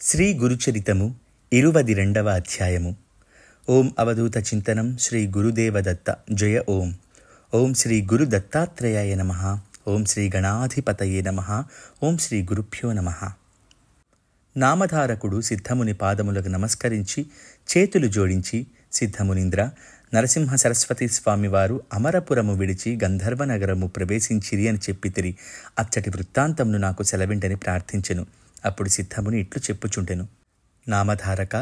శ్రీ గురుచరితము 22వ అధ్యాయము. ఓం అవధూత చింతనం శ్రీ గురుదేవదత్త జయ ఓం. ఓం శ్రీ గురు దత్తాత్రేయాయ నమః. ఓం శ్రీ గణాధిపతయే నమః. ఓం శ్రీ గురుభ్యో నమః. నామధారకుడు సిద్ధముని పాదములకు నమస్కరించి చేతులు జోడించి, సిద్ధమునింద్ర, నరసింహ సరస్వతి స్వామివారు అమరపురము విడిచి గంధర్వనగరము ప్రవేశించిరి అని చెప్పితిరి. అచ్చటి వృత్తాంతమును నాకు సెలవింటని ప్రార్థించెను. అప్పుడు సిద్ధముని ఇట్లు చెప్పుచుంటెను. నామధారక,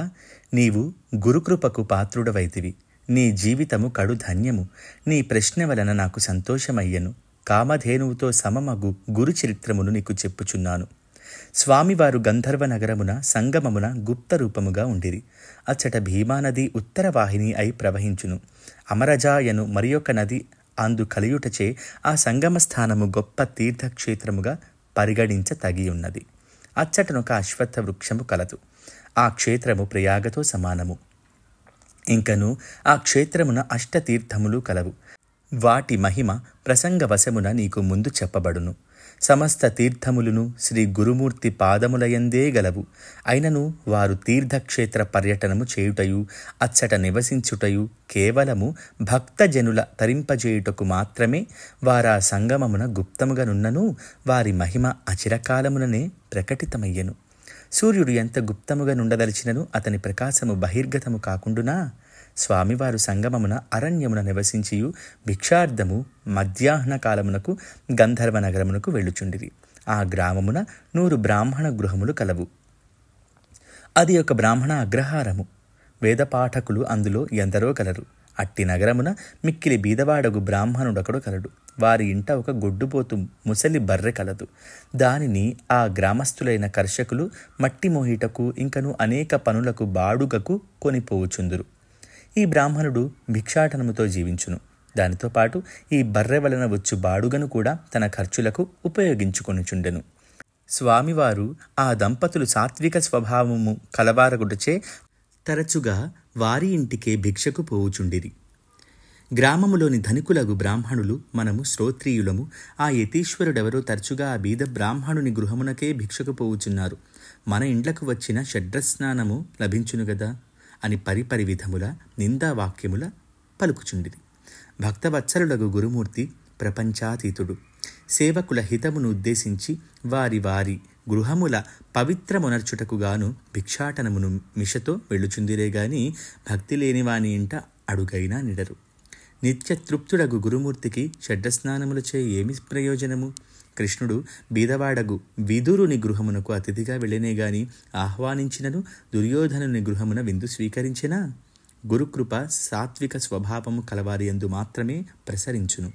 నీవు గురుకృపకు పాత్రుడవైతివి. నీ జీవితము కడు ధన్యము. నీ ప్రశ్న వలన నాకు సంతోషమయ్యను. కామధేనువుతో సమమగు గురు చరిత్రమును నీకు చెప్పుచున్నాను. స్వామివారు గంధర్వ నగరమున సంగమమున గుప్త రూపముగా ఉండిరి. అచ్చట భీమానది ఉత్తర వాహిని అయి ప్రవహించును. అమరజాయను మరియొక నది అందు కలియుటచే ఆ సంగమ స్థానము గొప్ప తీర్థక్షేత్రముగా పరిగణించ తగియున్నది. అచ్చటనొక అశ్వత్థ వృక్షము కలదు. ఆ క్షేత్రము ప్రయాగతో సమానము. ఇంకను ఆ క్షేత్రమున అష్టతీర్థములు కలవు. వాటి మహిమ ప్రసంగవశమున నీకు ముందు చెప్పబడును. సమస్త తీర్థములను శ్రీ గురుమూర్తి పాదములయందే గలవు. అయినను వారు తీర్థక్షేత్ర పర్యటనము చేయుటయు అచ్చట నివసించుటయు కేవలము భక్తజనుల తరింపజేయుటకు మాత్రమే. వారా సంగమమున గుప్తముగనున్నను వారి మహిమ అచిరకాలముననే ప్రకటితమయ్యను. సూర్యుడు ఎంత గుప్తముగా నుండదలిచినను అతని ప్రకాశము బహిర్గతము కాకుండునా. స్వామివారు సంగమమున అరణ్యమున నివసించియు భిక్షార్థము మధ్యాహ్న కాలమునకు గంధర్వ నగరమునకు వెళ్ళుచుండిరి. ఆ గ్రామమున 100 బ్రాహ్మణ గృహములు కలవు. అది ఒక బ్రాహ్మణ అగ్రహారము. వేదపాఠకులు అందులో ఎందరో కలరు. అట్టి నగరమున మిక్కిలి బీదవాడగు బ్రాహ్మణుడొకడు కలడు. వారి ఇంట ఒక గొడ్డుపోతు ముసలి బర్రె కలదు. దానిని ఆ గ్రామస్థులైన కర్షకులు మట్టి మోహిటకు ఇంకను అనేక పనులకు బాడుగకు కొనిపోవుచుందురు. ఈ బ్రాహ్మణుడు భిక్షాటనముతో జీవించును. దానితో పాటు ఈ బర్రె వలన వచ్చు బాడుగను కూడా తన ఖర్చులకు ఉపయోగించుకొనుచుండెను. స్వామివారు ఆ దంపతులు సాత్విక స్వభావము కలవారగుటచే తరచుగా వారి ఇంటికే భిక్షకు పోవుచుండిరి. గ్రామములోని ధనికులగు బ్రాహ్మణులు మనము శ్రోత్రియులము. ఆ యతీశ్వరుడెవరో తరచుగా ఆ బీద బ్రాహ్మణుని గృహమునకే భిక్షకు పోవుచున్నారు. మన ఇండ్లకు వచ్చిన షడ్రస్నానము లభించును గదా అని పరిపరి విధముల నిందావాక్యముల పలుకుచుండిరి. భక్తవత్సలుడగు గురుమూర్తి ప్రపంచాతీతుడు. సేవకుల హితమును ఉద్దేశించి వారి వారి గృహముల పవిత్రమునర్చుటకుగాను భిక్షాటనమును మిషతో వెళ్ళుచుందిరే గాని భక్తి లేని వాని ఇంట అడుగైనా నిడరు. నిత్యతృప్తుడగు గురుమూర్తికి షడ్డస్నానములచే ఏమి ప్రయోజనము? కృష్ణుడు బీదవాడగు విదురుని గృహమునకు అతిథిగా వెళ్ళనే గాని ఆహ్వానించినను దుర్యోధనుని గృహమున విందు స్వీకరించెనా? గురుకృప సాత్విక స్వభావము కలవారి యందు మాత్రమే ప్రసరించును.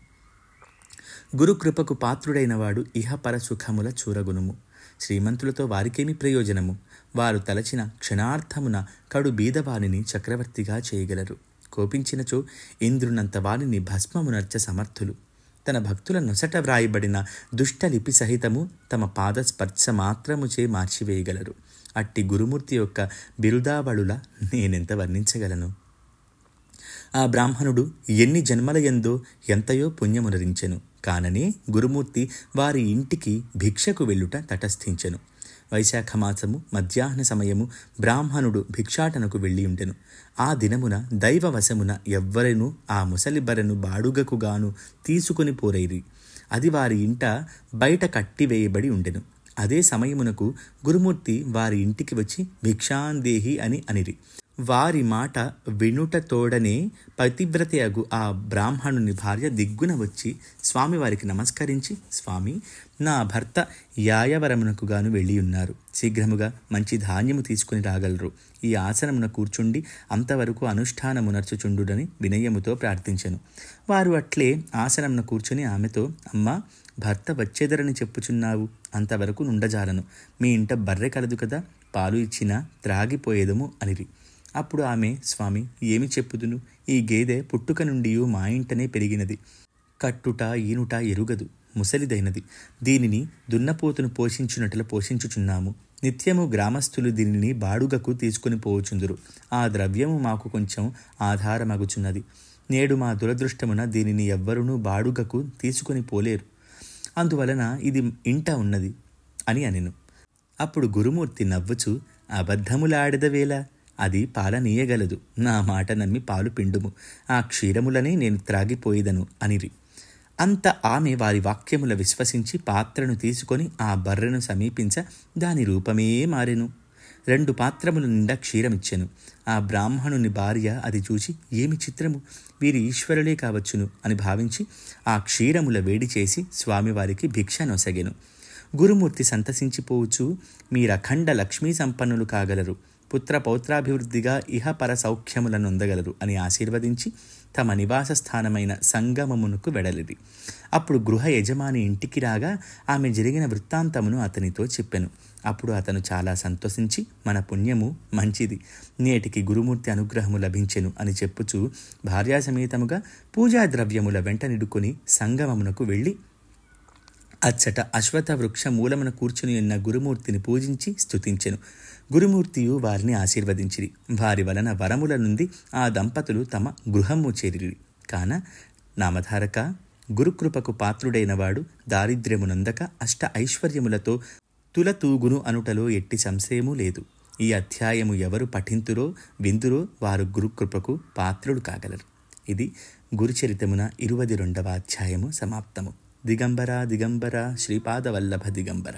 గురుకృపకు పాత్రుడైన వాడు ఇహపర సుఖముల చూరగుణము. శ్రీమంతులతో వారికేమి ప్రయోజనము? వారు తలచిన క్షణార్థమున కడు బీదవానిని చక్రవర్తిగా చేయగలరు. కోపించినచో ఇంద్రునంత వానిని భస్మమునర్చ సమర్థులు. తన భక్తుల నొసట వ్రాయబడిన దుష్టలిపి సహితము తమ పాదస్పర్శ మాత్రముచే మార్చివేయగలరు. అట్టి గురుమూర్తి యొక్క బిరుదావళుల నేనెంత వర్ణించగలను? ఆ బ్రాహ్మణుడు ఎన్ని జన్మలయందో ఎంతయో పుణ్యమునరించెను. కాననే గురుమూర్తి వారి ఇంటికి భిక్షకు వెళ్ళుట తటస్థించెను. వైశాఖమాసము మధ్యాహ్న సమయము బ్రాహ్మణుడు భిక్షాటనకు వెళ్ళి ఉండెను. ఆ దినమున దైవవశమున ఎవ్వరెనూ ఆ ముసలి బర్రెను బాడుగకుగాను తీసుకుని పోరైరి. అది వారి ఇంట బయట కట్టివేయబడి ఉండెను. అదే సమయమునకు గురుమూర్తి వారి ఇంటికి వచ్చి భిక్షాందేహి అని అనిరి. వారి మాట వినుటతోడనే పతివ్రతయగు ఆ బ్రాహ్మణుని భార్య దిగ్గున వచ్చి స్వామివారికి నమస్కరించి, స్వామి, నా భర్త యాయవరమునకు గాను వెళ్ళి ఉన్నారు. శీఘ్రముగా మంచి ధాన్యము తీసుకుని రాగలరు. ఈ ఆసనమున కూర్చుండి అంతవరకు అనుష్ఠానమునర్చుచుండుడని వినయముతో ప్రార్థించెను. వారు అట్లే ఆసనమున కూర్చుని ఆమెతో, అమ్మా, భర్త వచ్చేదరని చెప్పుచున్నావు, అంతవరకు నుండజాలను. మీ ఇంట బర్రె కలదు కదా, పాలు ఇచ్చినా త్రాగిపోయేదము అనిరి. అప్పుడు ఆమె, స్వామి, ఏమి చెప్పుదును? ఈ గేదె పుట్టుక నుండి మా ఇంటనే పెరిగినది. కట్టుట ఈనుట ఎరుగదు, ముసలిదైనది. దీనిని దున్నపోతును పోషించున్నట్లు పోషించుచున్నాము. నిత్యము గ్రామస్థులు దీనిని బాడుగకు తీసుకుని పోవుచుందురు. ఆ ద్రవ్యము మాకు కొంచెం ఆధారమగుచున్నది. నేడు మా దురదృష్టమున దీనిని ఎవ్వరునూ బాడుగకు తీసుకుని పోలేరు. అందువలన ఇది ఇంట ఉన్నది అని అనెను. అప్పుడు గురుమూర్తి నవ్వుచు, అబద్ధములాడెదవేళ, అది పాలనీయగలదు. నా మాట నమ్మి పాలు పిండుము, ఆ క్షీరములనే నేను త్రాగిపోయేదను అనిరి. అంత ఆమె వారి వాక్యముల విశ్వసించి పాత్రను తీసుకొని ఆ బర్రెను సమీపించ దాని రూపమే మారెను. 2 పాత్రముల నిండా క్షీరమిచ్చెను. ఆ బ్రాహ్మణుని భార్య అది చూచి, ఏమి చిత్రము, వీరి ఈశ్వరులే కావచ్చును అని భావించి ఆ క్షీరముల వేడి చేసి స్వామివారికి భిక్ష నొసగెను. గురుమూర్తి సంతసించిపోవచ్చు, మీరఖండ లక్ష్మీ సంపన్నులు కాగలరు, పుత్ర పౌత్రాభివృద్ధిగా ఇహపర సౌఖ్యములను నొందగలరు అని ఆశీర్వదించి తమ నివాస స్థానమైన సంగమమునకు వెడలిది. అప్పుడు గృహ యజమాని ఇంటికి రాగా ఆమె జరిగిన వృత్తాంతమును అతనితో చెప్పెను. అప్పుడు అతను చాలా సంతోషించి, మన పుణ్యము మంచిది, నేటికి గురుమూర్తి అనుగ్రహము లభించెను అని చెప్పుచూ భార్యాసమేతముగా పూజా ద్రవ్యముల వెంట నిడుకొని సంగమమునకు వెళ్ళి అచ్చట అశ్వత్థ వృక్ష మూలమున కూర్చుని ఉన్న గురుమూర్తిని పూజించి స్తుతించెను. గురుమూర్తియు వారిని ఆశీర్వదించిరి. వారి వలన వరముల నుండి ఆ దంపతులు తమ గృహము చేరిరి. కాన నామధారక, గురుకృపకు పాత్రుడైనవాడు దారిద్ర్యమునందక అష్ట ఐశ్వర్యములతో తులతూగును అనుటలో ఎట్టి సంశయము లేదు. ఈ అధ్యాయము ఎవరు పఠింతురో విందురో వారు గురుకృపకు పాత్రుడు కాగలరు. ఇది గురుచరితమున 22వ అధ్యాయము సమాప్తము. దిగంబర దిగంబర శ్రీపాదవల్లభ దిగంబర.